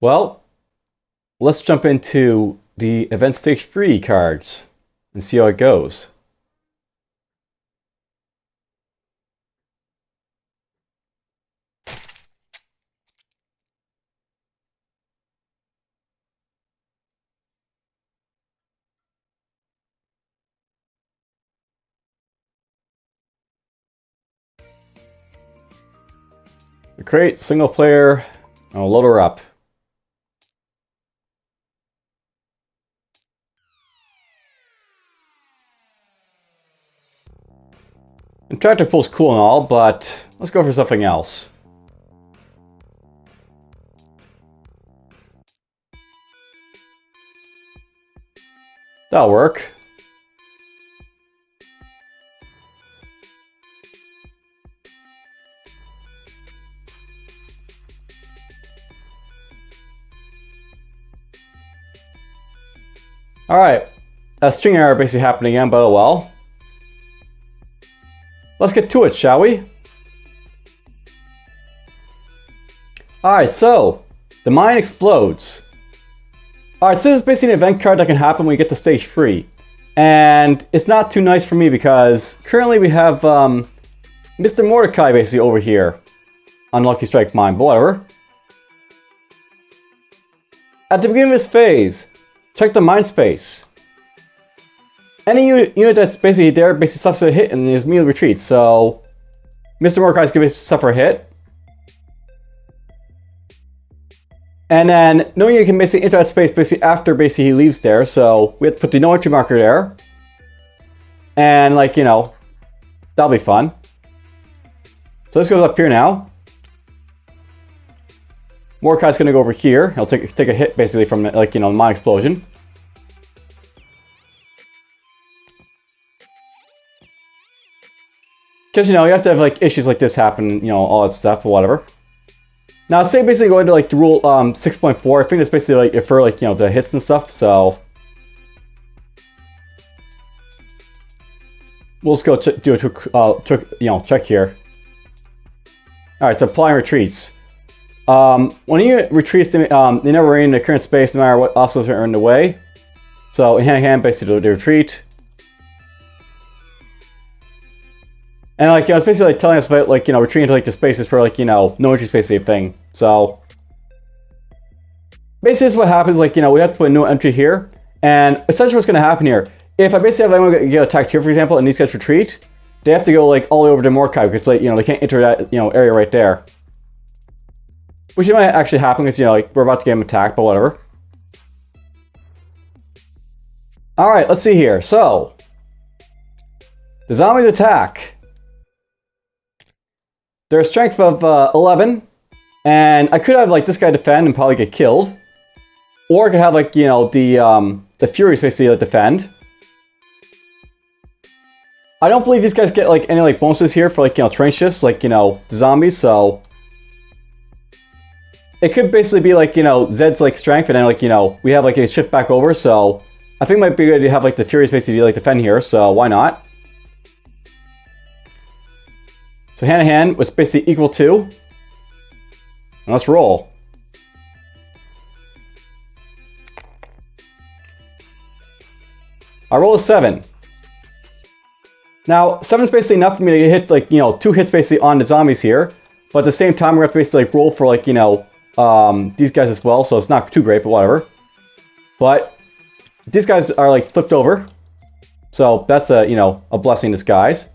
Well, let's jump into the event stage 3 cards and see how it goes. Create single player, I'll load her up. And tractor pull's cool and all, but let's go for something else. That'll work. Alright, a string error basically happened again, but oh well. Let's get to it, shall we? Alright, so, the mine explodes. Alright, so this is basically an event card that can happen when we get to stage 3. And it's not too nice for me because currently we have Mr. Mordecai basically over here on Lucky Strike Mine, but whatever. At the beginning of this phase, check the mine space. Any unit that's basically there basically suffers a hit and is immediately retreats. So Mr. Mordecai is going to suffer a hit. And then no unit can basically enter that space basically after basically he leaves there. So we have to put the no entry marker there. And like, you know, that'll be fun. So this goes up here now. Mordecai's going to go over here. He'll take a hit basically from like, you know, mine explosion. Because, you know, you have to have, like, issues like this happen, you know, all that stuff, or whatever. Now, say basically going to, like, the rule 6.4, I think that's basically, like, for, like, you know, the hits and stuff, so... We'll just go do a check here. Alright, so applying retreats. When you retreats, they never remain in the current space, no matter what obstacles are in the way. So, in hand-to-hand, basically, they retreat. And like, you know, it's basically like telling us about like, you know, retreating to like the spaces for like, you know, no entry space thing. So basically this is what happens, like, you know, we have to put no entry here. And essentially what's gonna happen here, if I basically have anyone get attacked here, for example, and these guys retreat, they have to go like all the way over to Mordecai because like, you know, they can't enter that, you know, area right there. Which might actually happen because, you know, like we're about to get them attacked, but whatever. Alright, let's see here. So the zombies attack. They're a strength of 11, and I could have like this guy defend and probably get killed, or I could have like, you know, the Furies basically like, defend. I don't believe these guys get like any like bonuses here for like, you know, terrain shifts like, you know, the zombies, so it could basically be like, you know, Zed's like strength, and then like, you know, we have like a shift back over, so I think it might be good to have like the Furies basically like defend here, so why not? So hand-to-hand was basically equal to. And let's roll. I roll a 7. Now, 7 is basically enough for me to hit like, you know, 2 hits basically on the zombies here. But at the same time, we're going to basically like roll for like, you know, these guys as well. So it's not too great, but whatever. But these guys are like flipped over. So that's a, you know, a blessing in disguise.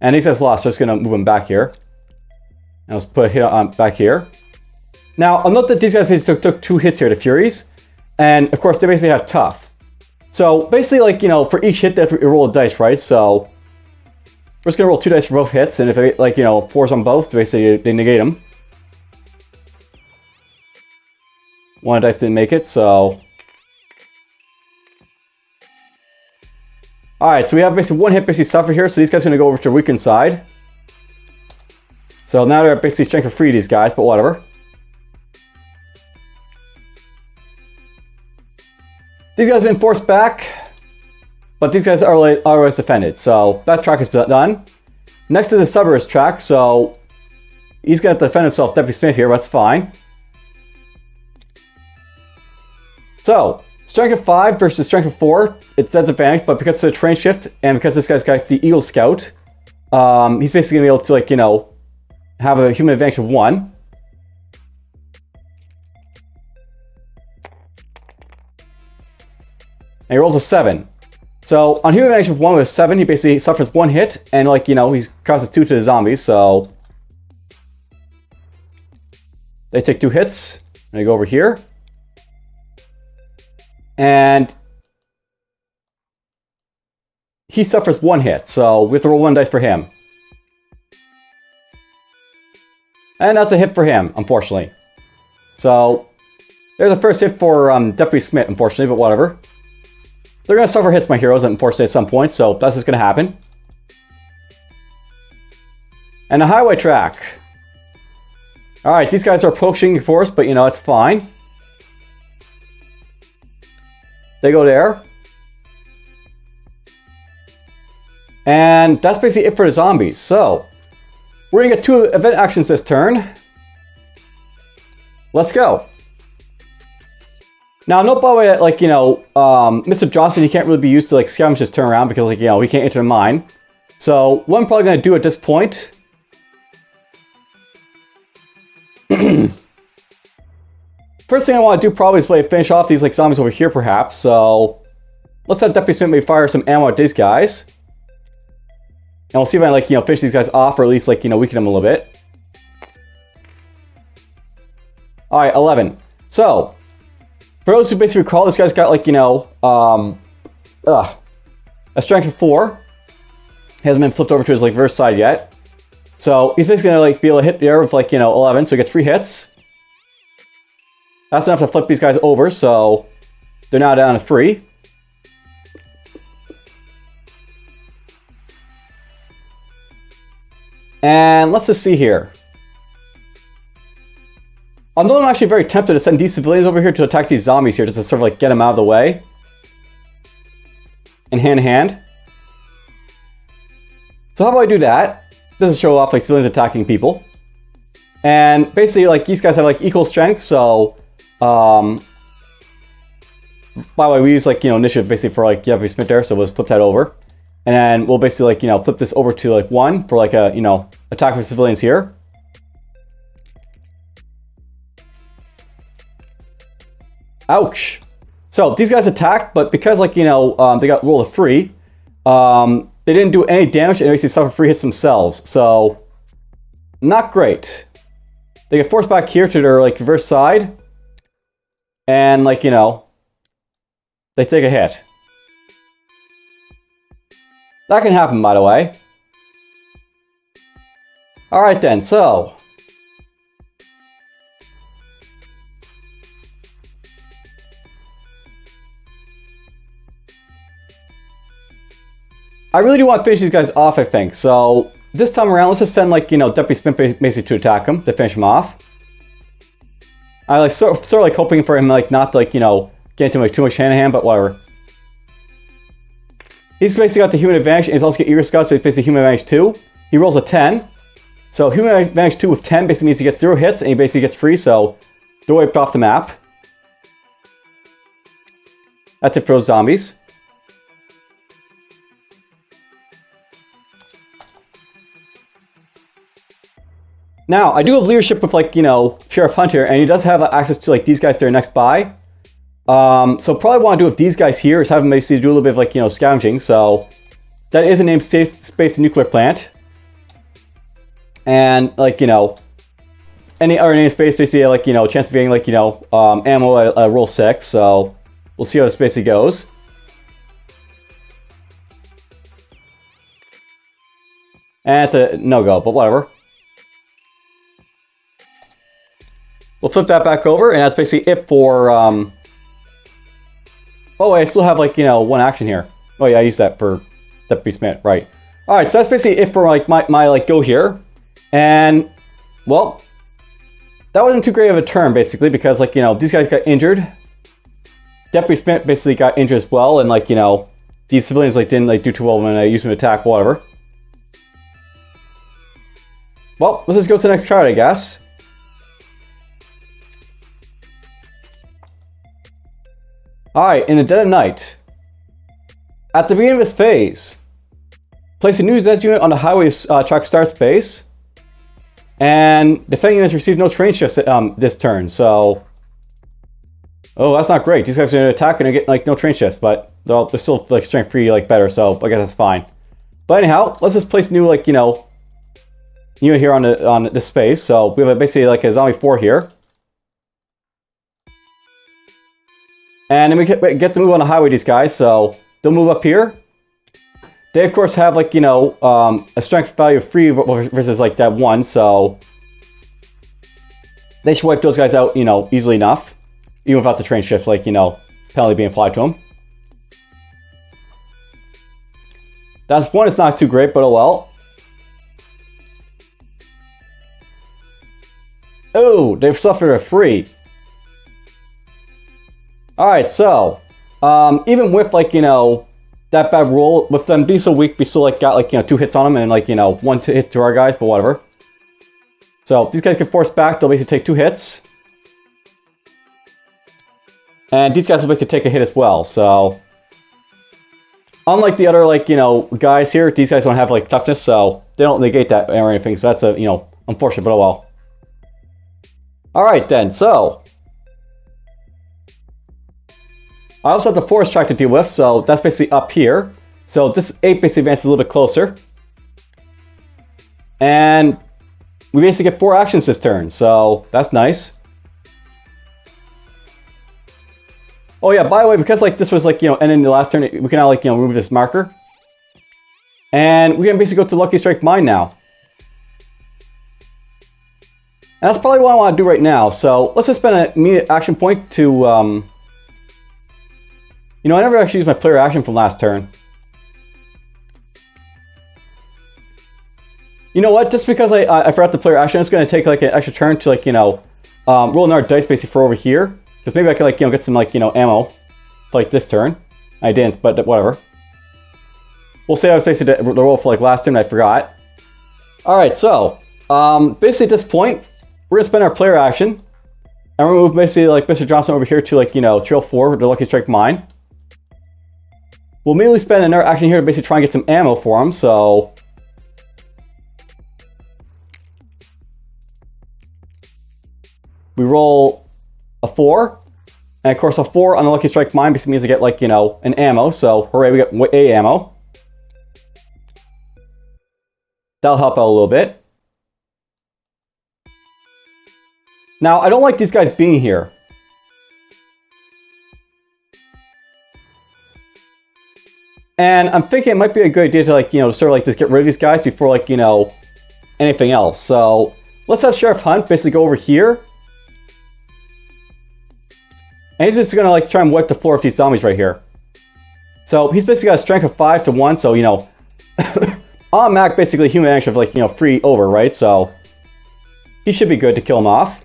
And these guys lost, so I'm just going to move them back here. And let's put a hit on back here. Now, I'll note that these guys basically took 2 hits here, the Furies. And, of course, they basically have tough. So, basically, like, you know, for each hit, they have to roll a dice, right? So, we're just going to roll 2 dice for both hits. And if it, like, you know, 4s on both, basically, they negate them. 1 dice didn't make it, so... Alright, so we have basically 1 hit basically suffer here, so these guys are going to go over to the weakened side. So now they're basically strength of 3, these guys, but whatever. These guys have been forced back, but these guys are always defended, so that track is done. Next is the suburbs track, so He's gonna have to defend himself, Deputy Smith here, but that's fine. So, strength of 5 versus strength of 4, it's disadvantage, but because of the terrain shift, and because this guy's got the Eagle Scout, he's basically gonna be able to, like, you know, have a human advantage of 1. And he rolls a 7. So, on human advantage of 1 with a 7, he basically suffers 1 hit, and, like, you know, he causes 2 to the zombies, so... They take 2 hits, and they go over here. And... he suffers 1 hit, so we have to roll 1 dice for him. And that's a hit for him, unfortunately. So, there's the first hit for Deputy Smith, unfortunately, but whatever. They're going to suffer hits, my heroes, unfortunately, at some point, so that's just going to happen. And a highway track. Alright, these guys are approaching force, but, you know, it's fine. They go there. And that's basically it for the zombies. So, we're going to get 2 event actions this turn. Let's go. Now, note by the way that, like, you know, Mr. Johnson, he can't really be used to, like, scavenge his turn around because, like, you know, he can't enter the mine. So, what I'm probably going to do at this point... First thing I want to do probably is finish off these, like, zombies over here, perhaps. So, let's have Deputy Smith maybe fire some ammo at these guys. And we'll see if I, like, you know, finish these guys off, or at least, like, you know, weaken them a little bit. Alright, 11. So... For those who basically recall, this guy's got, like, you know, a strength of 4. He hasn't been flipped over to his, like, reverse side yet. So, he's basically gonna, like, be able to hit there with, like, you know, 11, so he gets 3 hits. That's enough to flip these guys over, so they're now down to 3. And let's just see here. Although I'm actually very tempted to send these civilians over here to attack these zombies here, just to sort of, like, get them out of the way. In hand-to-hand. So how do I do that? This is show off, like, civilians attacking people. And basically, like, these guys have, like, equal strength, so... by the way, we use, like, you know, initiative basically for, like, Deputy Smith there, so we'll just flip that over. And then we'll basically, like, you know, flip this over to, like, 1 for, like, a, you know, attack for civilians here. Ouch! So, these guys attacked, but because, like, you know, they got rolled a 3, they didn't do any damage, and they basically suffered 3 hits themselves, so... Not great. They get forced back here to their, like, reverse side, and, like, you know, they take a hit. That can happen, by the way. Alright then, so... I really do want to finish these guys off, I think. So, this time around, let's just send, like, you know, Deputy Smith basically to attack him, to finish him off. I, like, sort of like, hoping for him, like, not to, like, you know, get into, like, too much hand-to-hand, but whatever. He's basically got the human advantage, and he's also got Eagle Scout, so he's basically human advantage 2. He rolls a 10. So, human advantage 2 with 10 basically means he gets 0 hits, and he basically gets free, so they're wiped off the map. That's it for those zombies. Now, I do have leadership with, like, you know, Sheriff Hunter, and he does have access to, like, these guys that are next by. So probably want to do with these guys here is have him basically do a little bit of, like, you know, scavenging. So that is a named space nuclear plant. And, like, you know, any other named space basically, like, you know, chance of getting, like, you know, ammo at roll 6. So we'll see how this basically goes. And it's a no-go, but whatever. We'll flip that back over, and that's basically it for, oh, wait, I still have, like, you know, 1 action here. Oh, yeah, I used that for Deputy Smith, right. Alright, so that's basically it for, like, my like, go here. And, well, that wasn't too great of a turn, basically, because, like, you know, these guys got injured. Deputy Smith basically got injured as well, and, like, you know, these civilians, like, didn't, like, do too well when I used them to attack, whatever. Well, let's just go to the next card, I guess. Alright, in the dead of night. At the beginning of this phase, place a new Zed unit on the highway track start space. And defending units receive no train shifts this turn, so... Oh, that's not great. These guys are going to attack and get like no train shifts, but they're still like strength 3 like better, so I guess that's fine. But anyhow, let's just place a new like, you know, unit here on this space. So we have basically like a zombie 4 here. And then we get to move on the highway, these guys, so they'll move up here. They, of course, have, like, you know, a strength value of 3 versus, like, that 1, so... They should wipe those guys out, you know, easily enough. Even without the train shift, like, you know, penalty being applied to them. That 1 is not too great, but oh well. Oh, they've suffered a 3. Alright, so... even with, like, you know... that bad roll, with them being so weak, we still like got like, you know, 2 hits on them and like, you know, 1 hit to our guys, but whatever. So these guys get forced back, they'll basically take 2 hits. And these guys will basically take a hit as well, so... Unlike the other, like, you know, guys here, these guys don't have like toughness, so they don't negate that or anything, so that's a, you know, unfortunate, but oh well. Alright then, so... I also have the forest track to deal with, so that's basically up here. So this 8 basically advances a little bit closer. And we basically get 4 actions this turn, so that's nice. Oh yeah, by the way, because like this was like, you know, ending the last turn, we can now like, you know, remove this marker. And we can basically go to Lucky Strike Mine now. And that's probably what I want to do right now, so let's just spend an immediate action point to... You know, I never actually used my player action from last turn. You know what? Just because I forgot the player action, it's going to take like an extra turn to like, you know, roll another dice basically for over here. Because maybe I could like, you know, get some like, you know, ammo for like this turn. I didn't, but whatever. We'll say I was basically the roll for like last turn, I forgot. Alright, so, basically at this point, we're going to spend our player action. And we're going to move basically like Mr. Johnson over here to like, you know, Trail 4 with the Lucky Strike Mine. We'll immediately spend another action here to basically try and get some ammo for him, so... We roll a 4, and of course a 4 on the Lucky Strike Mine basically means to get, like, you know, an ammo, so hooray, we got A ammo. That'll help out a little bit. Now, I don't like these guys being here. And I'm thinking it might be a good idea to, like, you know, sort of like just get rid of these guys before, like, you know, anything else. So let's have Sheriff Hunt basically go over here. And he's just gonna like try and wipe the floor of these zombies right here. So he's basically got a strength of 5 to 1, so you know on Mac basically human action of like, you know, 3 over, right? So he should be good to kill him off.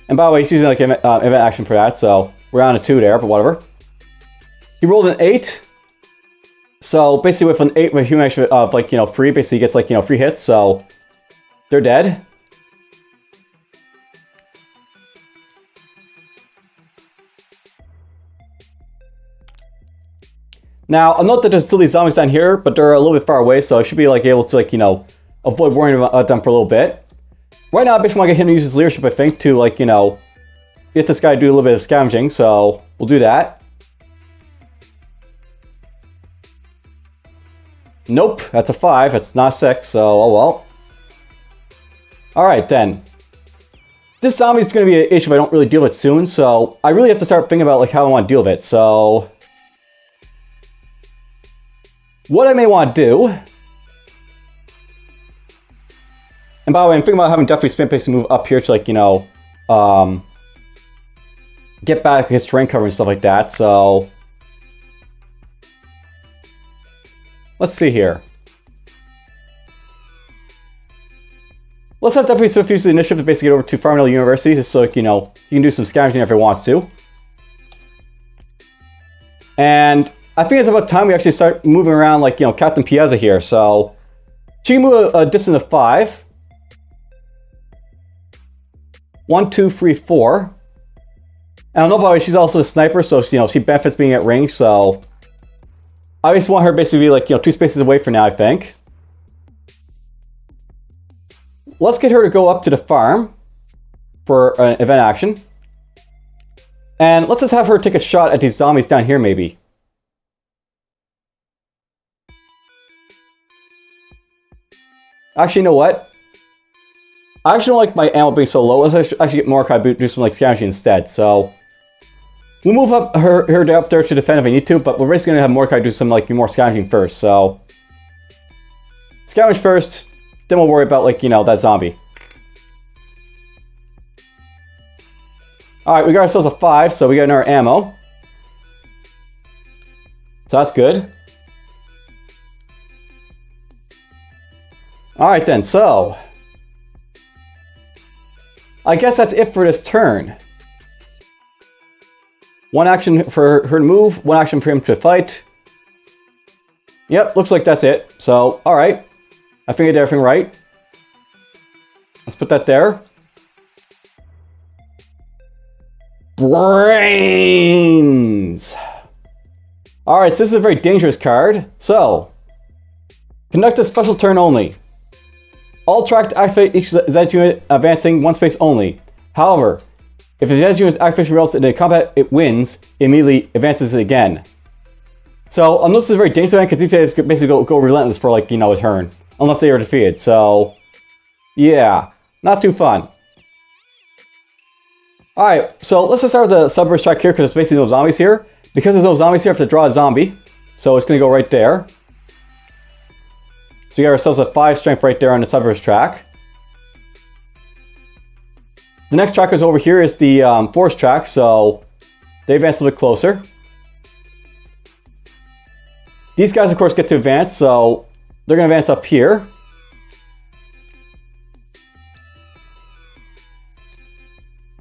And by the way, he's using like event action for that, so we're on a 2 there, but whatever. He rolled an 8. So basically with an 8 with human action of like, you know, 3, basically he gets like, you know, 3 hits, so they're dead. Now, I'll note that there's still these zombies down here, but they're a little bit far away, so I should be like able to like, you know, avoid worrying about them for a little bit. Right now, I basically want to get him to use his leadership, I think, to like, you know, get this guy to do a little bit of scavenging, so we'll do that. Nope, that's a 5, it's not 6, so oh well. Alright then. This zombie is going to be an issue if I don't really deal with it soon, so I really have to start thinking about like how I want to deal with it, so... What I may want to do... And by the way, I'm thinking about having Duffy Spin basically move up here to like, you know... get back his terrain cover and stuff like that, so... Let's see here. Let's have Duffy Swift use the initiative to basically get over to Farmville University, just so, you know, he can do some scavenging if he wants to. And I think it's about time we actually start moving around like, you know, Captain Piazza here, so... She can move a distance of 5. 1, 2, 3, 4. And I don't know, by the way, she's also a sniper, so she benefits being at range, so I just want her basically to be like, 2 spaces away for now, I think. Let's get her to go up to the farm for an event action. And let's just have her take a shot at these zombies down here, maybe. Actually, you know what? I actually don't like my ammo being so low. Let's actually get Mordecai to do some like scavenging instead. So we'll move up her up there to defend if I need to, but we're basically gonna have Mordecai do some like more scavenging first. So scavenge first, then we'll worry about like that zombie. All right, we got ourselves a 5, so we got our ammo. So that's good. All right then, so I guess that's it for this turn. 1 action for her to move, 1 action for him to fight. Yep, looks like that's it. So, alright. I think I did everything right. Let's put that there. Brains! Alright, so this is a very dangerous card. So, conduct a special turn only. All tracked activate each Z unit advancing 1 space only. However, if the Z unit's activation results in a combat it wins, it immediately advances it again. So, this is a very dangerous event because these guys basically go relentless for like, a turn. Unless they are defeated. So, yeah, not too fun. Alright, so let's just start with the subverse track here because there's basically no zombies here. Because there's no zombies here, I have to draw a zombie. So it's going to go right there. So we got ourselves a 5 strength right there on the subverse track. The next trackers over here is the forest track, so they advance a little bit closer. These guys, of course, get to advance, so they're going to advance up here.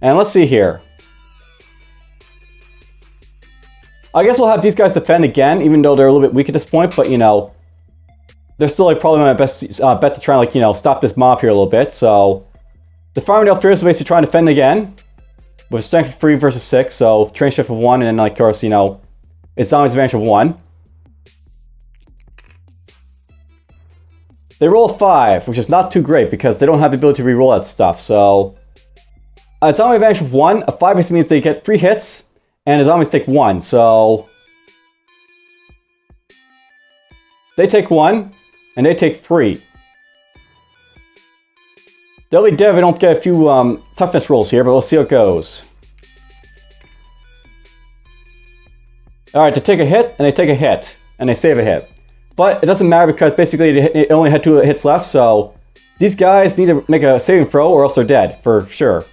And let's see here. I guess we'll have these guys defend again, even though they're a little bit weak at this point, but they're still like probably my best bet to try and like stop this mob here a little bit. So the farming elf here is basically trying to defend again with strength of 3 versus 6, so train shift of 1, and then like of course it's zombies advantage of 1. They roll a 5, which is not too great because they don't have the ability to re-roll that stuff. So it's zombie advantage of 1. A 5 basically means they get 3 hits, and the zombies take 1. So they take 1, and they take 3. They'll be dead if I don't get a few toughness rolls here, but we'll see how it goes. Alright, they take a hit, and they take a hit, and they save a hit. But it doesn't matter because basically it only had 2 hits left, so these guys need to make a saving throw or else they're dead, for sure.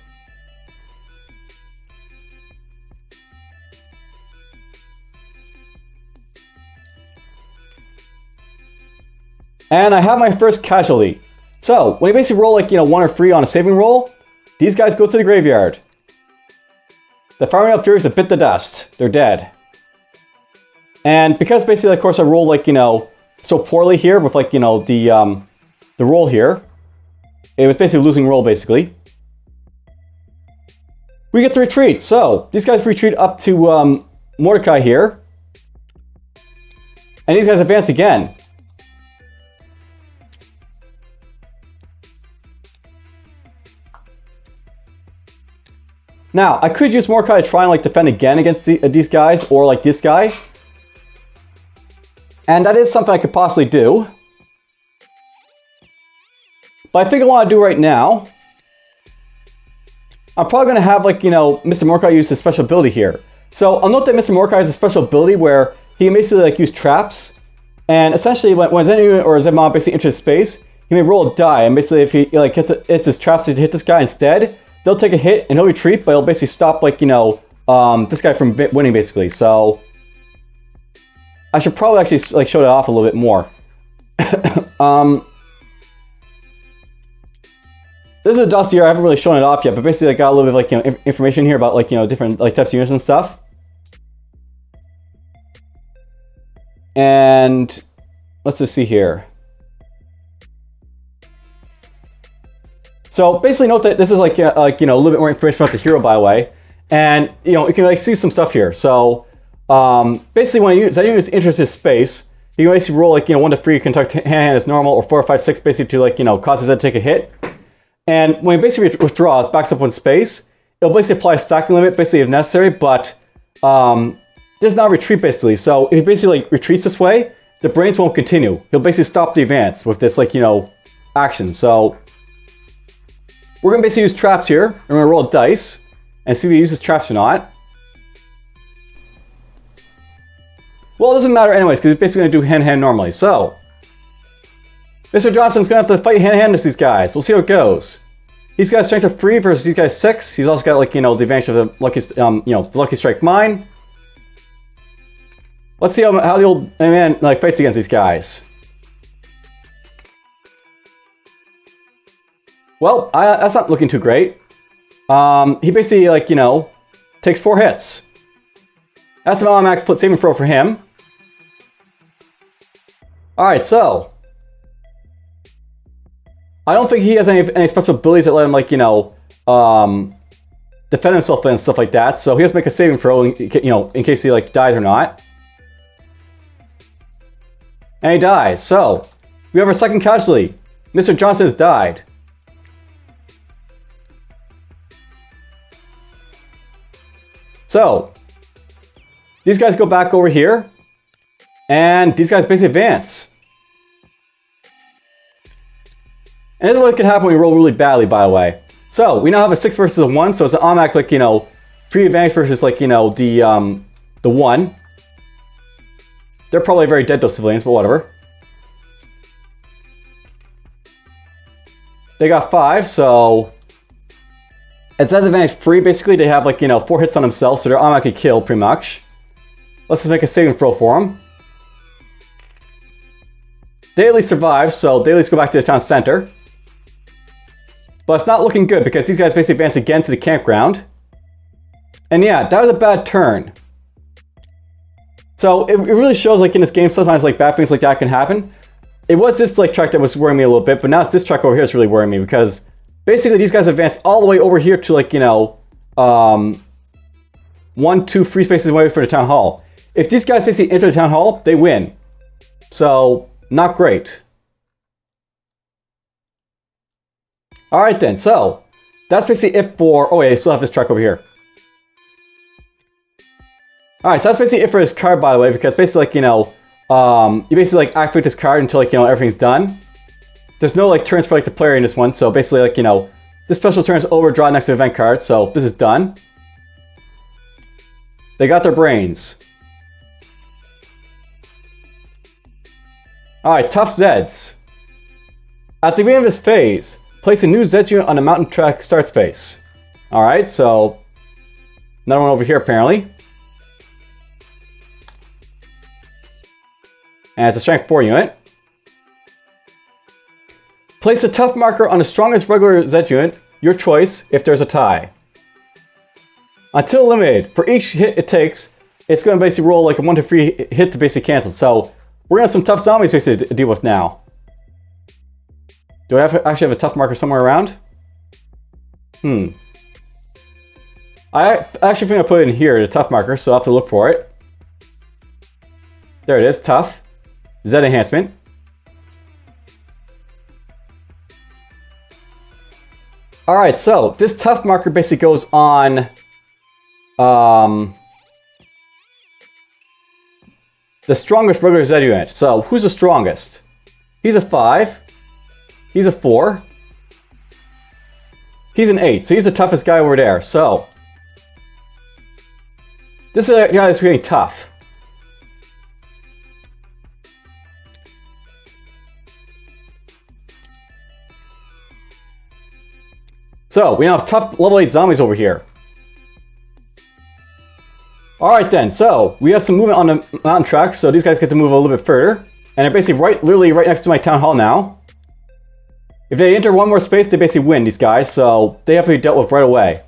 And I have my first casualty. So, when you basically roll like, 1 or 3 on a saving roll, these guys go to the graveyard. The farming elf furies have bit the dust. They're dead. And because basically, of course, I rolled like, so poorly here with like, the roll here. It was basically a losing roll, basically. We get to retreat. So, these guys retreat up to Mordecai here. And these guys advance again. Now, I could use Mordecai to try and like defend again against these guys, or like this guy. And that is something I could possibly do. But I think I want to do right now. I'm probably going to have like, Mr. Mordecai use his special ability here. So I'll note that Mr. Mordecai has a special ability where he can basically like use traps. And essentially when Zen or Zen mob basically enters space, he may roll a die. And basically if he like hits his traps to hit this guy instead, they'll take a hit and he'll retreat, but he'll basically stop like, this guy from winning basically. So I should probably actually like show that off a little bit more. This is a dossier. I haven't really shown it off yet, but basically I got a little bit of like information here about like different like types of units and stuff. And let's just see here. So basically note that this is like a little bit more information about the hero, by the way. And, you can like see some stuff here. So basically when you use interest his space, you can basically roll like, 1 to 3, you can conduct hand as normal, or 4 or 5, 6 basically to like, cause his head to take a hit. And when you basically withdraw, it backs up 1 space. It'll basically apply a stacking limit, basically if necessary, but does not retreat basically. So if he basically like retreats this way, the brains won't continue. He'll basically stop the advance with this like, action. So we're gonna basically use traps here. We're gonna roll a dice and see if he uses traps or not. Well, it doesn't matter anyways, because he's basically gonna do hand-to-hand normally. So Mr. Johnson's gonna have to fight hand-to-hand with these guys. We'll see how it goes. These guys' strength of 3 versus these guys' 6. He's also got like, the advantage of the lucky, the lucky strike mine. Let's see how the old man like fights against these guys. Well, that's not looking too great. He basically like, takes 4 hits. That's an automatic foot saving throw for him. Alright, so I don't think he has any special abilities that let him like, defend himself and stuff like that. So he has to make a saving throw, in case he like dies or not. And he dies. So we have our second casualty. Mr. Johnson has died. So these guys go back over here, and these guys basically advance. And this is what can happen when you roll really badly, by the way. So we now have a 6 versus a 1, so it's an automatic, like, 3 advantage versus, like, the 1. They're probably very dead, those civilians, but whatever. They got 5, so it's advantage 3, basically. They have, like, 4 hits on themselves, so they're automatically killed, pretty much. Let's just make a saving throw for them. They at least survive, so they at least go back to the town center. But it's not looking good, because these guys basically advance again to the campground. And yeah, that was a bad turn. So it really shows, like, in this game, sometimes, like, bad things like that can happen. It was this, like, track that was worrying me a little bit, but now it's this track over here that's really worrying me, because basically these guys advance all the way over here to, like, 1, 2 free spaces away for the town hall. If these guys basically enter the town hall, they win. So, not great. Alright then, so that's basically it for... Oh wait, I still have this track over here. Alright, so that's basically it for this card, by the way, because basically, like, you basically, like, activate this card until, like, everything's done. There's no, like, turns for, like, the player in this one, so basically, like, this special turn is over, draw next to the event card, so this is done. They got their brains. Alright, Tough Zeds. At the beginning of this phase, place a new Zeds unit on the mountain track start space. Alright, so another one over here apparently. And it's a strength 4 unit. Place a tough marker on the strongest regular Zed unit, your choice, if there's a tie. Until limited, for each hit it takes, it's going to basically roll like a 1 to 3 hit to basically cancel. So we're going to have some tough zombies basically to deal with now. Do I actually have a tough marker somewhere around? I actually think I put it in here, the tough marker, so I'll have to look for it. There it is, tough. Z enhancement. Alright, so this tough marker basically goes on the strongest regular Z unit. So who's the strongest? He's a 5. He's a 4. He's an 8. So he's the toughest guy over there. So this is a guy that's really tough. So we now have tough level 8 zombies over here. Alright then, so we have some movement on the mountain track, so these guys get to move a little bit further. And they're basically literally right next to my town hall now. If they enter one more space, they basically win, these guys, so they have to be dealt with right away.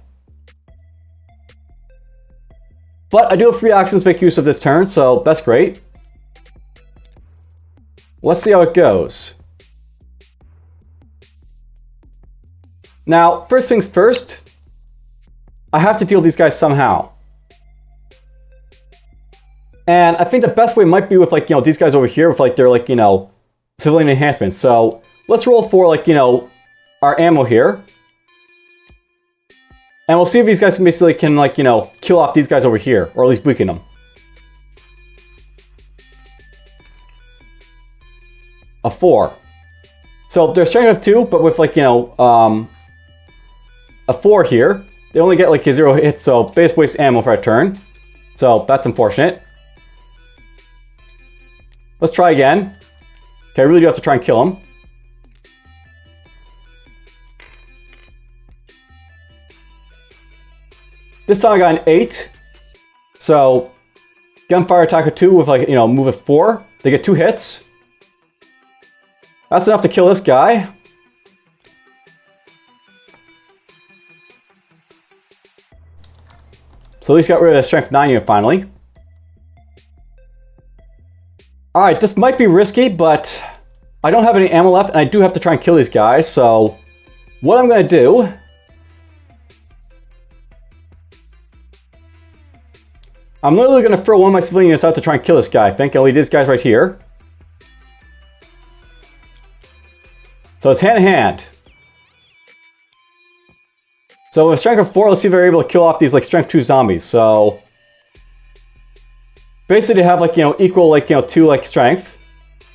But I do have 3 actions to make use of this turn, so that's great. Let's see how it goes. Now, first things first, I have to deal with these guys somehow. And I think the best way might be with, like, these guys over here with, like, their, like, civilian enhancements. So let's roll for, like, our ammo here. And we'll see if these guys basically can, like, kill off these guys over here, or at least weaken them. A 4. So they're strength of 2, but with, like, a 4 here. They only get, like, a 0 hit, so base waste ammo for a turn. So that's unfortunate. Let's try again. Okay, I really do have to try and kill him. This time I got an 8. So, gunfire attack of 2 with, like, move of 4. They get 2 hits. That's enough to kill this guy. So at least got rid of the strength 9 unit finally. Alright, this might be risky, but I don't have any ammo left, and I do have to try and kill these guys, so what I'm going to do... I'm literally going to throw one of my civilian units out to try and kill this guy, I think. I'll leave these guys right here. So it's hand-to-hand. So with strength of 4, let's see if they're able to kill off these, like, strength 2 zombies, so... Basically, they have, like, equal, like, 2, like, strength.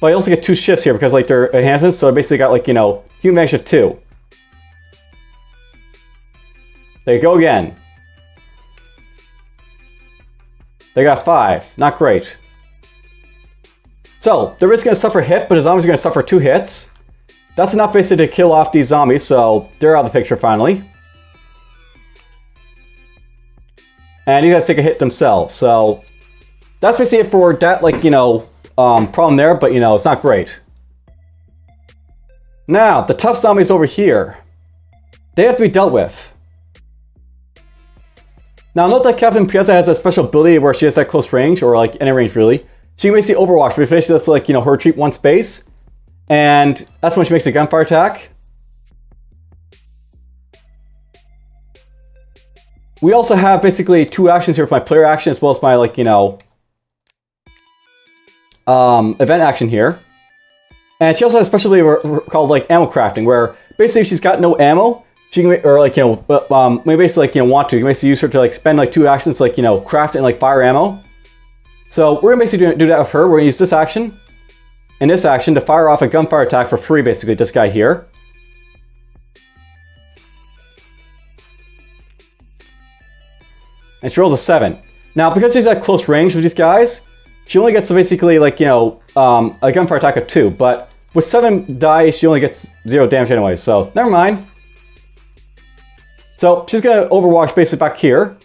But I also get 2 shifts here because, like, they're enhancements, so I basically got, like, human advantage of 2. There you go again. They got 5. Not great. So, the risk is going to suffer a hit, but the zombies are going to suffer 2 hits. That's enough, basically, to kill off these zombies, so they're out of the picture, finally. And you guys take a hit themselves, so... That's basically it for that, like, problem there, but, it's not great. Now, the tough zombies over here. They have to be dealt with. Now, note that Captain Piazza has a special ability where she has that close range, or, like, any range, really. She can basically overwatch, but basically that's, like, her retreat 1 space. And that's when she makes a gunfire attack. We also have, basically, 2 actions here with my player action, as well as my, like, event action here. And she also has a special ability called, like, ammo crafting, where basically if she's got no ammo, she can, or, like, basically, like, want to, you can basically use her to, like, spend, like, 2 actions to, like, craft and, like, fire ammo. So we're gonna basically do that with her. We're gonna use this action and this action to fire off a gunfire attack for free, basically, this guy here. And she rolls a 7. Now, because she's at close range with these guys, she only gets basically, like, a gunfire attack of 2, but with 7 die, she only gets 0 damage anyway, so never mind. So she's gonna overwatch basically back here.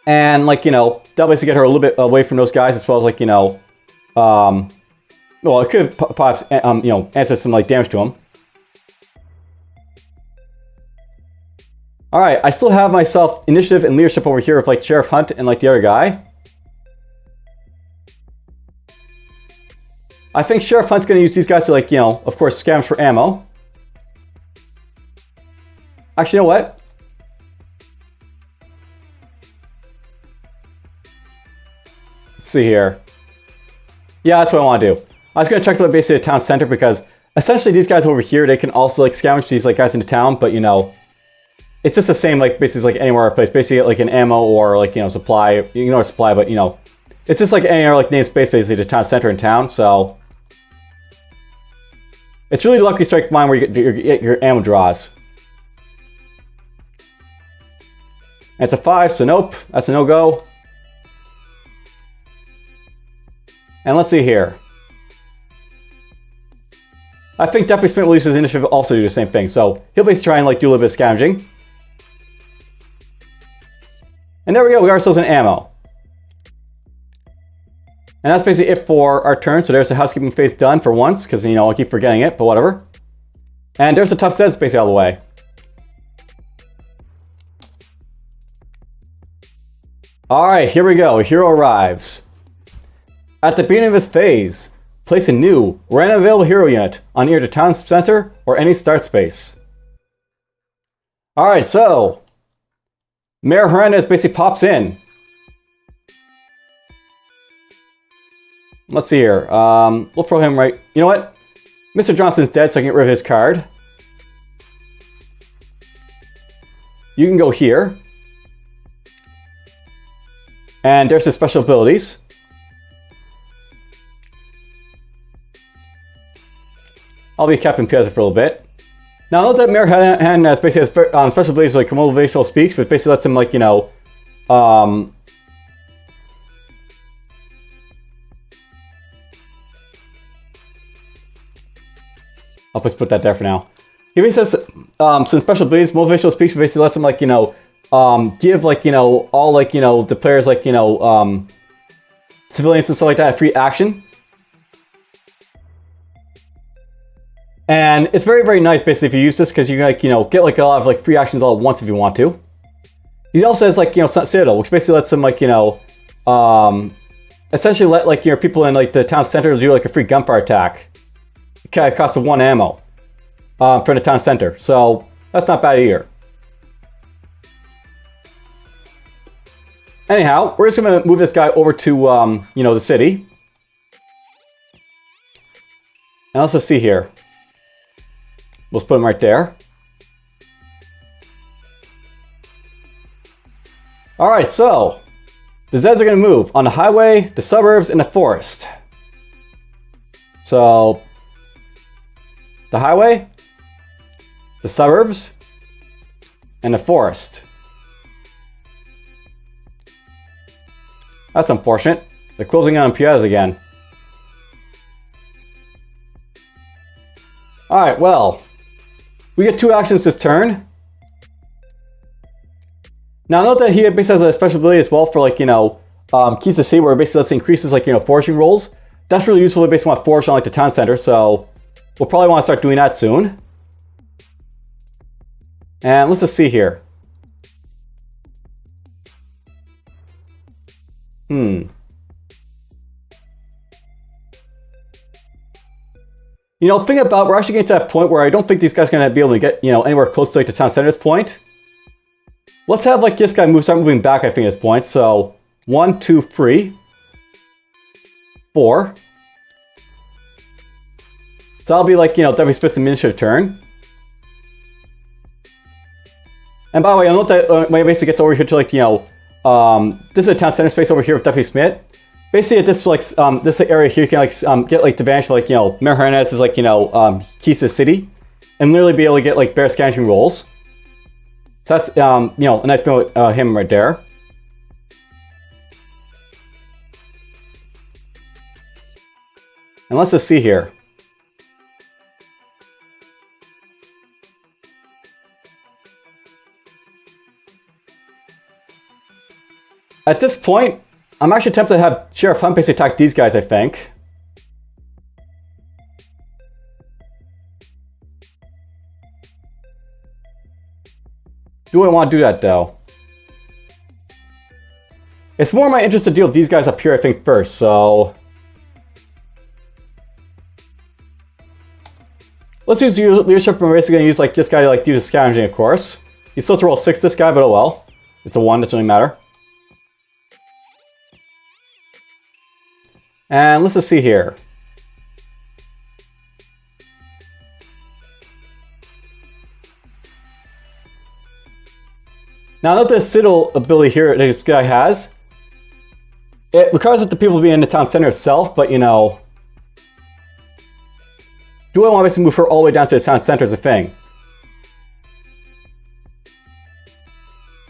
And, like, that'll basically get her a little bit away from those guys, as well as, like, well, it could possibly, answer some, like, damage to them. Alright, I still have myself initiative and leadership over here with, like, Sheriff Hunt and, like, the other guy. I think Sheriff Hunt's going to use these guys to, like, of course, scavenge for ammo. Actually, you know what? Let's see here. Yeah, that's what I want to do. I was going to check the basically the town center because essentially these guys over here, they can also, like, scavenge these, like, guys into town, but, it's just the same, like, basically, like, anywhere place. Basically, like, an ammo or, like, supply. You can ignore supply, but, it's just like any other, like, named space, basically, the town center in town, so... It's really lucky strike mine where you get your ammo draws. And it's a 5, so nope, that's a no-go. And let's see here. I think Deputy Smith will use his initiative also do the same thing, so he'll basically try and, like, do a little bit of scavenging. And there we go, we got ourselves an ammo. And that's basically it for our turn, so there's the housekeeping phase done for once, because, I'll keep forgetting it, but whatever. And there's the tough steads basically out of the way. Alright, here we go, hero arrives. At the beginning of this phase, place a new or unavailable hero unit on either the town center or any start space. Alright, so Mayor Hernandez basically pops in. Let's see here. We'll throw him right. You know what? Mr. Johnson's dead, so I can get rid of his card. You can go here. And there's his special abilities. I'll be Captain Piazza for a little bit. Now, note that Mayor Hernandez basically has special abilities like motivational speaks, but basically lets him, like, you know, I'll just put that there for now. He basically says some special abilities, motivational speech, basically lets him, like, you know, give, like, you know, all, like, you know, the players, like, you know, civilians and stuff like that free action. And it's very, very nice, basically, if you use this, because you can, like, you know, get, like, a lot of, like, free actions all at once if you want to. He also has, like, you know, Citadel, which basically lets him, like, you know, essentially let, like, you know, people in, like, the town center do, like, a free gunfire attack. It costs 1 ammo for the town center, so that's not bad either. Anyhow, we're just going to move this guy over to, you know, the city. And let's just see here. Let's put him right there. Alright, so the Zeds are going to move on the highway, the suburbs, and the forest. So the highway, the suburbs, and the forest. That's unfortunate. They're closing on Piazza again. Alright, well, we get 2 actions this turn. Now note that he basically has a special ability as well for, like, you know, Keys to Sea, where it basically lets increases, like, you know, foraging rolls. That's really useful if you basically want to forage on, like, the town center, so we'll probably want to start doing that soon. And let's just see here. You know, think about, we're actually getting to that point where I don't think these guys are going to be able to get, you know, anywhere close to, like, the town center at this point. Let's have, like, this guy start moving back, I think, at this point. So 1, 2, 3, 4. So that'll be, like, you know, Deputy Smith's initiative turn. And by the way, I'll note that when he basically gets over here to, like, you know, this is a town center space over here with Deputy Smith. Basically, at this, like, this area here, you can, like, get, like, the advantage of, like, you know, Mayor Hernandez is, like, you know, keys to the city, and literally be able to get, like, bear scavenging rolls. So that's, you know, a nice thing with him right there. And let's just see here. At this point, I'm actually tempted to have Sheriff Hunt basically attack these guys, I think. Do I want to do that, though? It's more my interest to deal with these guys up here, I think, first, so let's use leadership, and we're basically going to use, like, this guy to, like, do the scavenging, of course. He's supposed to roll 6, this guy, but oh well. It's a 1, doesn't really matter. And let's just see here. Now, note this Citadel ability here that this guy has. It requires that the people be in the town center itself, but, you know, do I want to basically move her all the way down to the town center as a thing?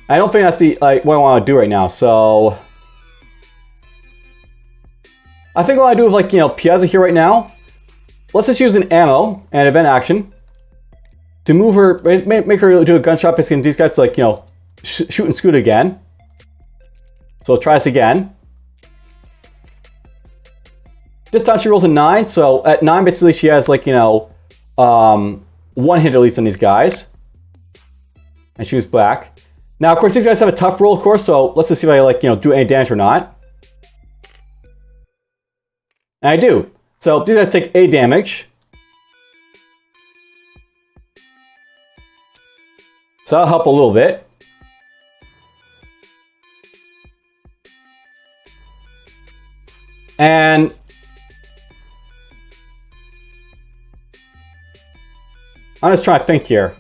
I don't think that's the, like, what I want to do right now, so I think what I do with, like, you know, Piazza here right now, let's just use an ammo and event action to move her, make her do a gunshot, basically, these guys to, like, you know, shoot and scoot again. So try this again. This time she rolls a 9, so at 9 basically she has, like, you know, 1 hit at least on these guys. And she was back. Now, of course, these guys have a tough roll, of course, so let's just see if I, like, you know, do any damage or not. And I do. So these guys take 8 damage. So that'll help a little bit. And I'm just trying to think here.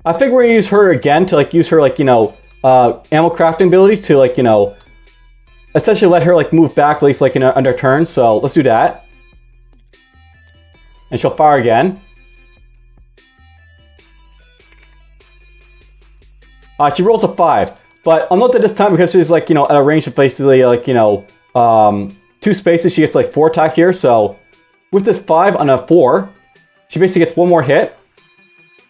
I think we're gonna use her again to like use her like, you know, ammo crafting ability to like, you know, essentially let her like move back at least like in under turn. So let's do that. And she'll fire again. She rolls a 5. But I'll note that this time, because she's like, you know, at a range of basically like, you know, 2 spaces, she gets like 4 attack here. So with this 5 on a 4, she basically gets 1 more hit.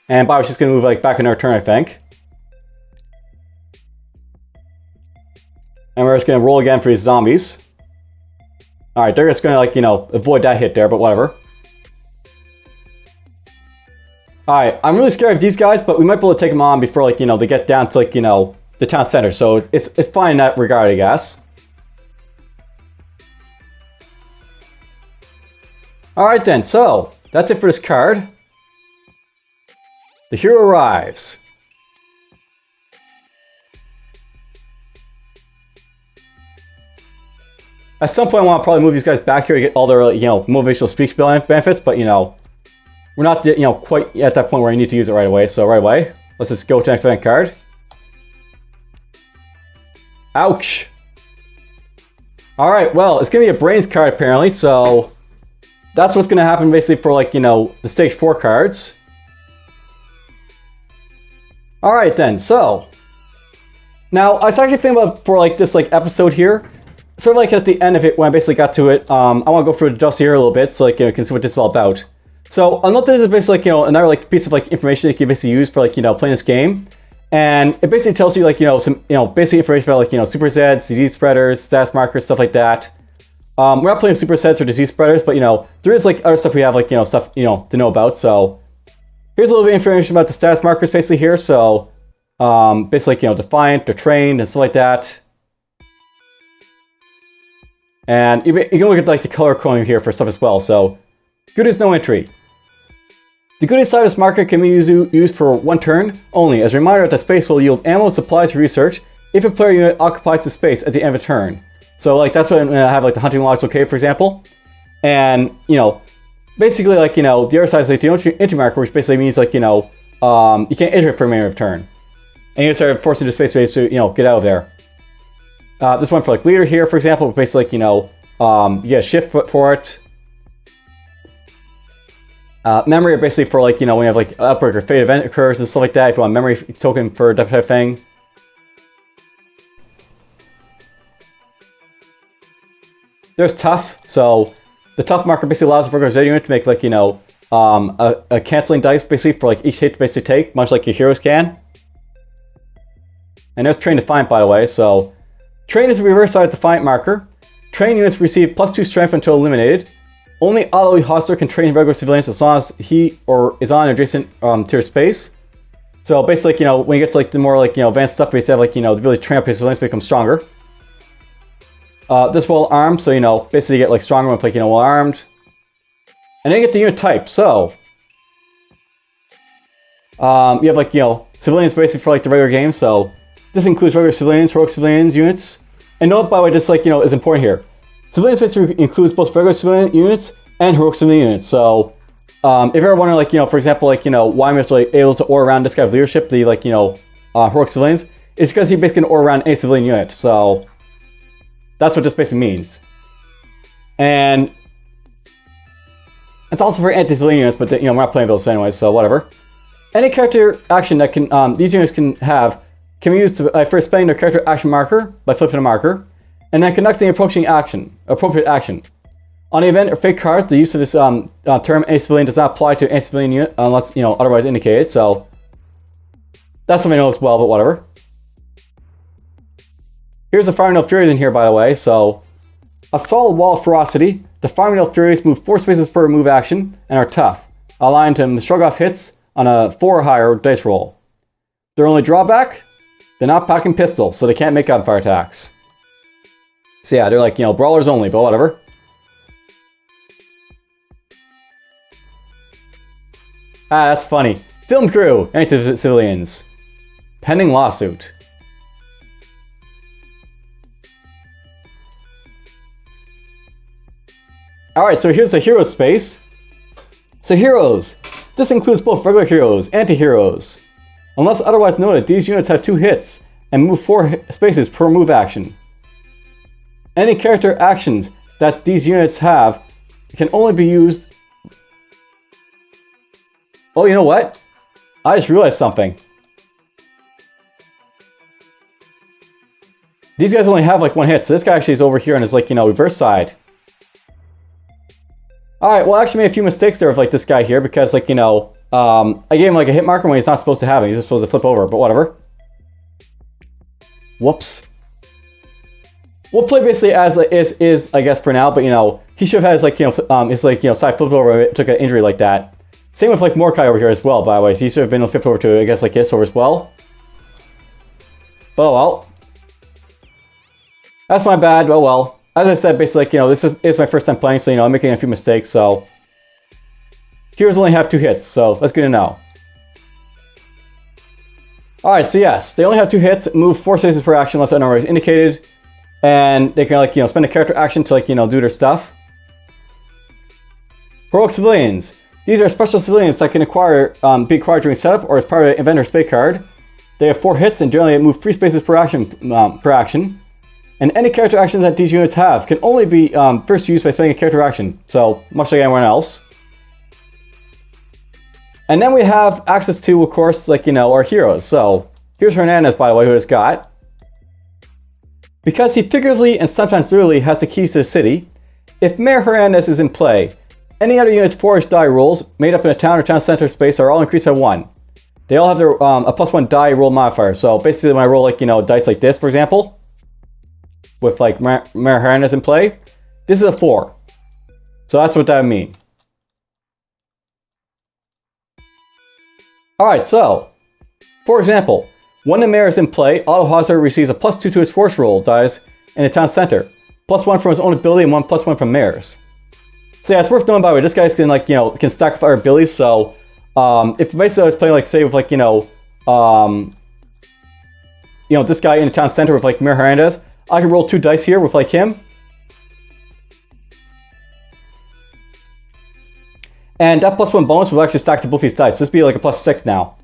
And by the way, she's going to move like back in her turn, I think. And we're just going to roll again for these zombies. Alright, they're just going to like, you know, avoid that hit there, but whatever. Alright, I'm really scared of these guys, but we might be able to take them on before like, you know, they get down to like, you know, the town center. So it's fine in that regard, I guess. Alright then, so that's it for this card. The hero arrives. At some point I want to probably move these guys back here to get all their, you know, motivational speech benefits, but you know, we're not, you know, quite at that point where I need to use it right away. So right away, let's just go to the next event card. Ouch! Alright, well, it's going to be a brains card apparently, so that's what's going to happen basically for like, you know, the stage 4 cards. Alright then, so now I was actually thinking about for like this like episode here, sort of like at the end of it when I basically got to it, I want to go through the dossier a little bit so like, you know, you can see what this is all about. So I'll note this is basically like, you know, another like piece of like information that you can basically use for like, you know, playing this game. And it basically tells you like, you know, some, you know, basic information about like, you know, super Zeds, disease spreaders, status markers, stuff like that. We're not playing super Zeds or disease spreaders, but you know, there is like other stuff we have like, you know, stuff, you know, to know about. So here's a little bit of information about the status markers basically here. So basically like, you know, defiant or trained and stuff like that. And you can look at like the color coding here for stuff as well. So good is no entry. The goodies side of this marker can be used for 1 turn only. As a reminder that the space will yield ammo, supplies, research if a player unit occupies the space at the end of a turn. So like that's when I have like the hunting logs okay, for example. And you know, basically like, you know, the other side is like the entry marker, which basically means like, you know, you can't enter it for a remainder of turn. And you start forcing the space to, you know, get out of there. This one for like leader here, for example, basically like, you know, you get a shift for it. Memory are basically for like, you know, when you have like outbreak or fate event occurs and stuff like that, if you want a memory token for that type of thing. There's tough, so the tough marker basically allows the regular Zed unit to make like, you know, a canceling dice basically for like each hit to basically take, much like your heroes can. And there's Train Defiant, by the way, so Train is the reverse side of Defiant marker. Train units receive +2 strength until eliminated. Only auto hostler can train regular civilians as long as he or is on adjacent tier space. So basically, you know, when you get to like the more like, you know, advanced stuff, basically have like, you know, the ability to train up your civilians to become stronger. This well armed, so you know, basically you get like stronger when like, you know, well armed. And then you get the unit type. So you have like, you know, civilians basically for like the regular game. So this includes regular civilians, heroic civilians units. And note, by the way, this like, you know, is important here. Civilians basically includes both regular civilian units and heroic civilian units. So, if you're ever wondering, like, you know, for example, like, you know, why I'm actually able to aura around this guy of leadership, the, like, you know, heroic civilians, it's because he basically can aura around any civilian unit. So, that's what this basically means. And it's also for anti-civilian units, but, you know, we're not playing those anyway, so whatever. Any character action that can, these units can have, can be used to, first spending their character action marker by flipping a marker, and then conducting appropriate action. On the event or fake cards, the use of this term anti-civilian does not apply to anti-civilian unit unless, you know, otherwise indicated. So that's something I know as well, but whatever. Here's the Fire Nail Furies in here, by the way. So a solid wall of ferocity. The Fire Nail Furies move 4 spaces per move action and are tough, allowing them to shrug off hits on a 4 or higher dice roll. Their only drawback: they're not packing pistols, so they can't make gunfire attacks. So yeah, they're like, you know, brawlers only, but whatever. Ah, that's funny. Film crew, anti-civilians. Pending lawsuit. Alright, so here's the hero space. So heroes. This includes both regular heroes, anti-heroes. Unless otherwise noted, these units have 2 hits and move 4 spaces per move action. Any character actions that these units have can only be used... Oh, you know what? I just realized something. These guys only have like 1 hit, so this guy actually is over here on his like, reverse side. Alright, well I actually made a few mistakes there with like this guy here because like, I gave him like a hit marker when he's not supposed to have it. He's just supposed to flip over, but whatever. Whoops. We'll play basically as is I guess for now, but he should have had his like, side flipped over, took an injury like that. Same with like Mordecai over here as well, by the way. So he should have been flipped over to I guess like this over as well. But oh well. That's my bad, oh well. As I said, basically, like, this is my first time playing, so, I'm making a few mistakes, so... Heroes only have 2 hits, so that's good to know. Alright, so yes, they only have 2 hits, move 4 spaces per action unless otherwise indicated, and they can, like, spend a character action to, like, do their stuff. Heroic civilians. These are special civilians that can be acquired during setup or as part of an event or spec card. They have 4 hits and generally move 3 spaces per action. And any character actions that these units have can only be first used by spending a character action, so much like anyone else. And then we have access to, of course, like, our heroes. So, here's Hernandez, by the way, who has got. Because he figuratively and sometimes literally has the keys to the city, if Mayor Hernandez is in play, any other unit's forage die rolls made up in a town or town center space are all increased by 1. They all have their a +1 die roll modifier. So, basically, when I roll, like, dice like this, for example, with like Mayor Hernandez in play, this is a 4. So that's what that would mean. Alright, so, for example, when the mayor is in play, Otto Hauser receives a +2 to his force roll dice in the town center, +1 from his own ability and +1 from mayor's. So yeah, it's worth knowing, by the way, this guy's can like, can stack up our abilities, so if basically I was playing like, say, with like, this guy in the town center with like Mayor Hernandez, I can roll 2 dice here with like him. And that +1 bonus will actually stack to both these dice. So this would be like a +6 now.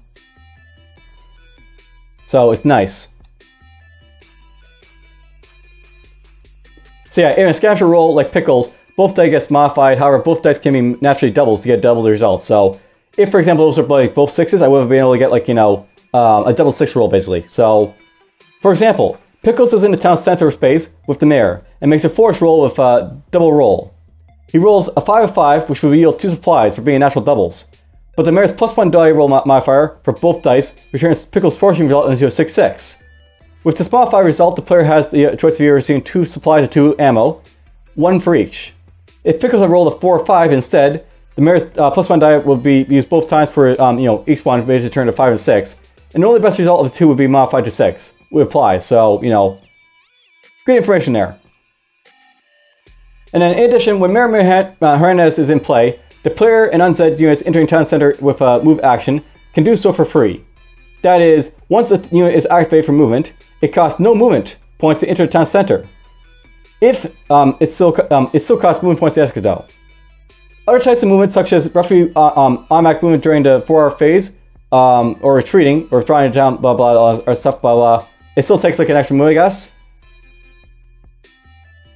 So it's nice. So yeah, in a scavenger roll like Pickles, both dice gets modified. However, both dice can be naturally doubles to get double the results. So if, for example, those are like both 6s, I would have been able to get like, a double 6 roll basically. So, for example, Pickles is in the town center space with the mayor and makes a force roll with a double roll. He rolls a 5 of 5, which will yield 2 supplies for being natural doubles. But the mayor's +1 die roll modifier for both dice returns Pickles' fortune result into a 6-6. With this modified result, the player has the choice of either receiving 2 supplies of 2 ammo, 1 for each. If Pickles had rolled a 4 or 5 instead, the mayor's +1 die will be used both times for each one, basically turn to 5 and 6. And the only best result of the 2 would be modified to 6. Would apply, so, good information there. And then in addition, when Mayor Hernandez is in play, the player and undead units entering town center with a move action can do so for free. That is, once the unit is activated for movement, it costs no movement points to enter the town center. If it still costs movement points to exit though. Other types of movement, such as roughly automatic movement during the 4-hour phase, or retreating, or throwing it down, blah blah, or stuff, blah blah. It still takes like an extra move, I guess.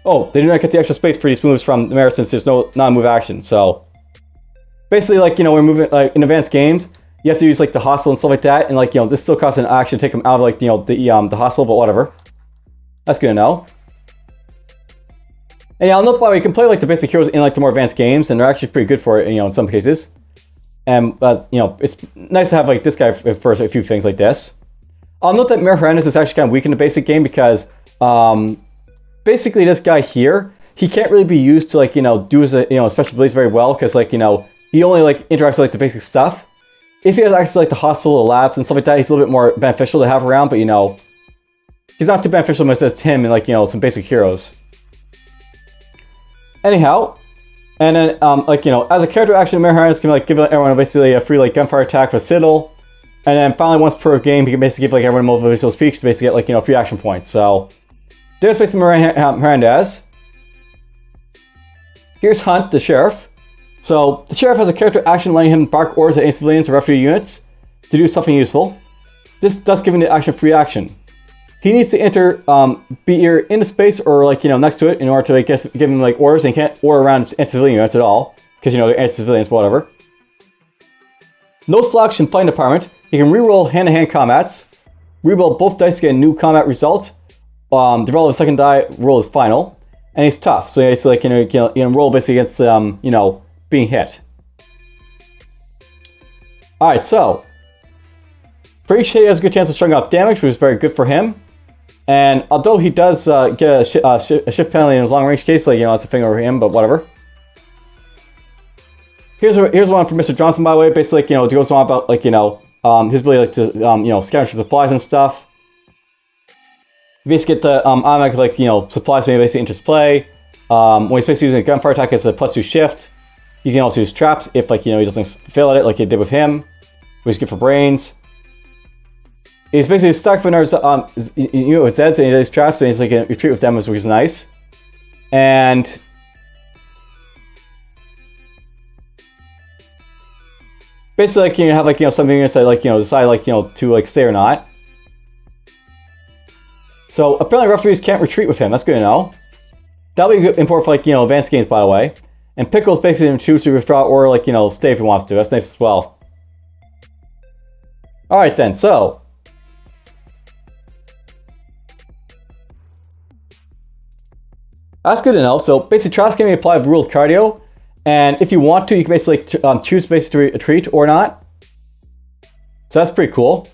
Oh, they do not get the extra space for these moves from the mayor since there's no non-move action. So basically, like, we're moving like in advanced games, you have to use like the hospital and stuff like that, and like, this still costs an action to take them out of like the hospital, but whatever. That's good to know. And yeah, I'll note by the way, you can play like the basic heroes in like the more advanced games, and they're actually pretty good for it, in some cases. And it's nice to have like this guy for a few things like this. I'll note that Mayor Hernandez is actually kind of weak in the basic game because basically this guy here, he can't really be used to like do his special abilities very well because like he only like interacts with like the basic stuff. If he has access to like the hospital, the labs, and stuff like that, he's a little bit more beneficial to have around. But he's not too beneficial as Tim and like some basic heroes. Anyhow, And then, like, you know, as a character action, Mirror Hernandez can, like, give everyone basically a free, like, gunfire attack with Citadel. And then finally, once per game, he can basically give, like, everyone motivational speech to basically get, like, you know, free action points. So, there's basically Mirror Hernandez. Here's Hunt, the Sheriff. So, the Sheriff has a character action letting him bark orders at any civilians or refugee units to do something useful. This thus giving the action free action. He needs to enter, be either into space or, like, you know, next to it in order to, like, give him, like, orders, and he can't order around anti-civilian units at all, because, you know, they're anti-civilians, whatever. No selection fighting department. He can reroll hand-to-hand combats, reroll both dice to get a new combat result, develop a second die, roll his final, and he's tough, so he's, like, you can roll basically against, you know, being hit. Alright, so, for each hit, he has a good chance of shrugging off damage, which is very good for him. And although he does get a shift penalty in his long-range case, like, you know, that's a thing over him, but whatever. Here's one for Mr. Johnson, by the way. Basically, like, you know, it goes on about, like, you know, his ability, like, to, you know, scavenge for supplies and stuff. You basically get the automatic, like, you know, supplies when he basically enters play. When he's basically using a gunfire attack, it's a +2 shift. You can also use traps if, like, you know, he doesn't fail at it, like he did with him, which is good for brains. He's basically stuck for another, you know, with Zeds, and he does traps, but he's, like, retreat with them, which is nice. And basically, like, you have, like, you know, something you decide, like, you know, decide, like, you know, to, like, stay or not. So apparently referees can't retreat with him. That's good to know. That'll be important for, like, you know, advanced games, by the way. And Pickle's basically choose to withdraw or, like, you know, stay if he wants to. That's nice as well. All right then. So that's good to know. So basically, traps can be applied with ruled cardio, and if you want to, you can basically choose basically to retreat or not. So that's pretty cool.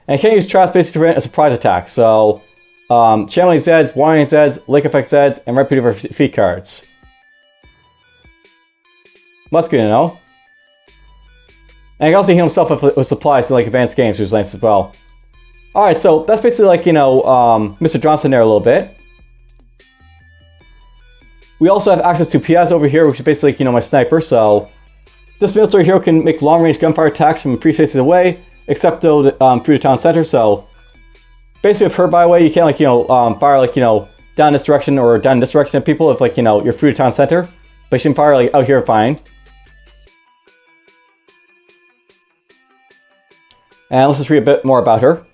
And you can use traps basically to prevent a surprise attack. So, channeling Zeds, warning Zeds, lake effect Zeds, and repetitive feat cards. That's good to know. And you can also heal himself with supplies in, like, advanced games, which is nice as well. Alright, so that's basically, like, you know, Mr. Johnson there a little bit. We also have access to Piaz over here, which is basically, you know, my sniper. So this military hero can make long-range gunfire attacks from 3 faces away, except though through the town center. So basically with her, by the way, you can't, like, you know, fire, like, you know, down this direction or down this direction at people if, like, you know, you're through the town center. But you can fire, like, out here fine. And let's just read a bit more about her.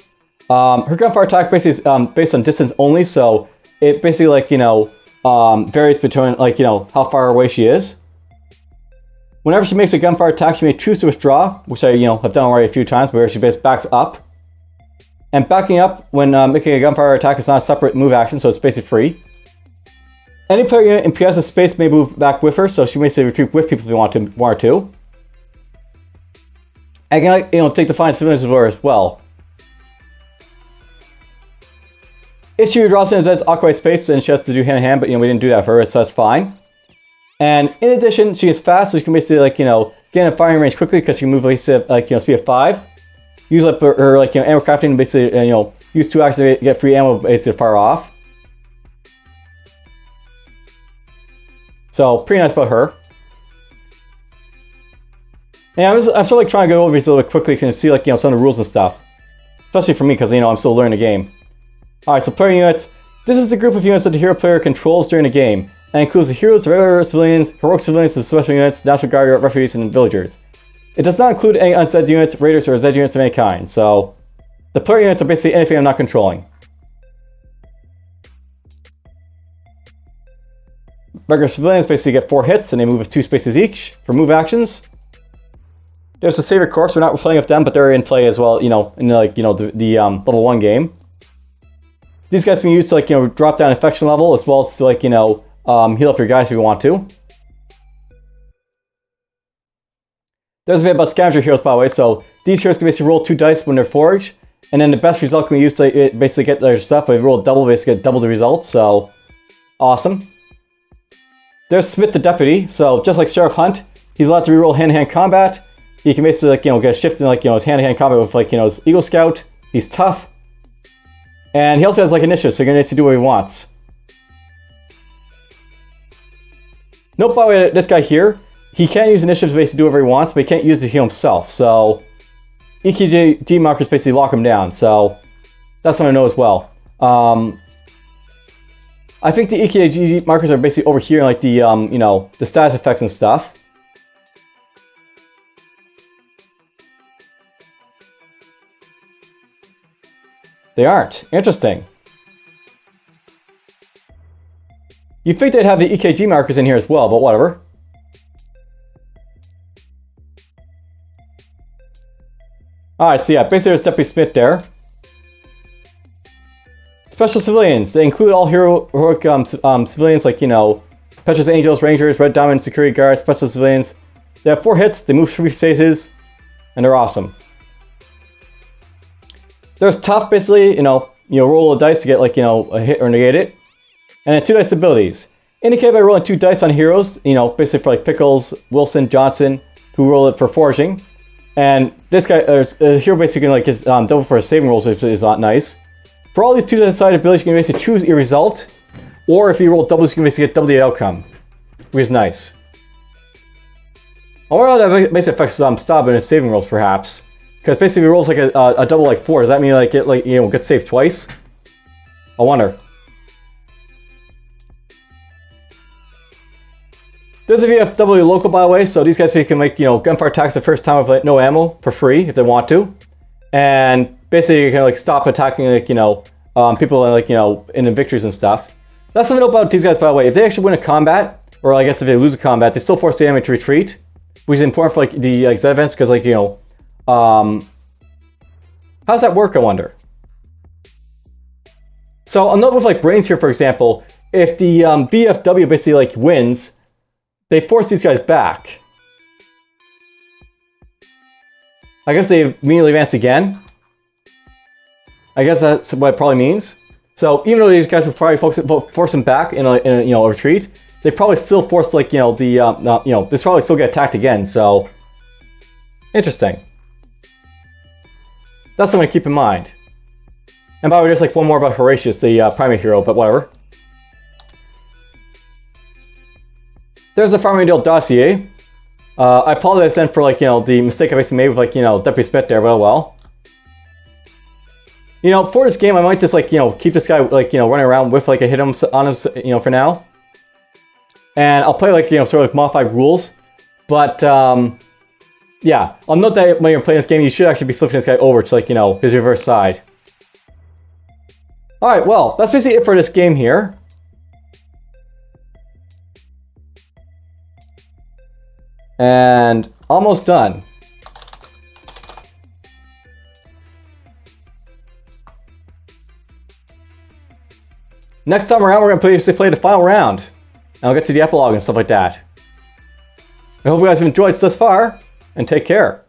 Her gunfire attack basically is based on distance only, so it basically, like, you know, varies between, like, you know, how far away she is. Whenever she makes a gunfire attack, she may choose to withdraw, which I, you know, have done already a few times, where she basically backs up. And backing up when making a gunfire attack is not a separate move action, so it's basically free. Any player unit in PS's space may move back with her, so she may say retreat with people if you want her to. And can, like, you know, take the fine civilians with her as well. If she withdraws in Zed's occupied space, then she has to do hand-to-hand, but, you know, we didn't do that for her, so that's fine. And in addition, she is fast, so she can basically, like, you know, get in firing range quickly because she can move, like, you know, speed of 5. Use, like, her, like, you know, ammo crafting and basically, you know, use 2 actions to get free ammo basically to fire off. So, pretty nice about her. And I'm sort of, like, trying to go over these a little bit quickly to see, like, you know, some of the rules and stuff. Especially for me, because, you know, I'm still learning the game. Alright, so player units. This is the group of units that the hero player controls during the game, and includes the heroes, regular civilians, heroic civilians, the special units, national guard, refugees, and villagers. It does not include any unzed units, raiders, or zed units of any kind, so the player units are basically anything I'm not controlling. Regular civilians basically get 4 hits, and they move with 2 spaces each for move actions. There's the Savior Corps. We're not playing with them, but they're in play as well, you know, in, like, you know, the level 1 game. These guys can be used to, like, you know, drop down infection level as well as to, like, you know, heal up your guys if you want to. There's a bit about scavenger heroes, by the way. So these heroes can basically roll 2 dice when they're foraged, and then the best result can be used to basically get their stuff. But if you roll double, basically get double the result. So awesome. There's Smith the Deputy. So just like Sheriff Hunt, he's allowed to reroll hand-to-hand combat. He can basically, like, you know, get a shift in, like, you know, his hand-to-hand combat with, like, you know, his Eagle Scout. He's tough. And he also has, like, initiative, so he can basically do what he wants. Note, by the way, this guy here, he can't use initiative to basically do whatever he wants, but he can't use it to heal himself. So EKG markers basically lock him down. So that's something to know as well. I think the EKG markers are basically over here, like the you know, the status effects and stuff. They aren't. Interesting. You'd think they'd have the EKG markers in here as well, but whatever. Alright, so yeah, basically there's Deputy Smith there. Special civilians. They include all heroic civilians like, you know, Petra's Angels, Rangers, Red Diamond, Security Guards, Special civilians. They have 4 hits, they move 3 phases, and they're awesome. There's tough, basically, you know, roll a dice to get, like, you know, a hit or negate it. And then 2 dice abilities. Indicated by rolling 2 dice on heroes, you know, basically for like Pickles, Wilson, Johnson, who roll it for foraging. And this guy, a hero basically like is double for his saving rolls, which is not nice. For all these 2-sided abilities, you can basically choose a result, or if you roll doubles, you can basically get double the outcome, which is nice. Or that basically affects Stab and his saving rolls, perhaps, because basically if he rolls like a double like 4, does that mean like it gets saved twice? I wonder. There's a VFW local, by the way, so these guys can make, you know, gunfire attacks the first time with like no ammo for free if they want to, and basically you can like stop attacking like, you know, people like, you know, in the victories and stuff. That's something about these guys, by the way. If they actually win a combat, or I guess if they lose a combat, they still force the enemy to retreat, which is important for like the Z events because like, you know, how does that work? I wonder. So I'll note with like brains here, for example, if the VFW basically like wins, they force these guys back. I guess they immediately advance again. I guess that's what it probably means. So even though these guys would probably force them back in a you know, a retreat, they probably still force like, you know, the you know, this probably still get attacked again. So interesting. That's something to keep in mind. And by the way, there's like one more about Horatius, the primate hero, but whatever. There's the Farmingdale dossier. I apologize then for like, you know, the mistake I basically made with like, you know, Deputy Smith there, but well. You know, for this game, I might just like, you know, keep this guy like, you know, running around with like a hit him on him, you know, for now. And I'll play like, you know, sort of like modified rules. But yeah, I'll note that when you're playing this game, you should actually be flipping this guy over to like, you know, his reverse side. Alright, well, that's basically it for this game here. And almost done. Next time around, we're going to play the final round. And I'll get to the epilogue and stuff like that. I hope you guys have enjoyed thus far, and take care.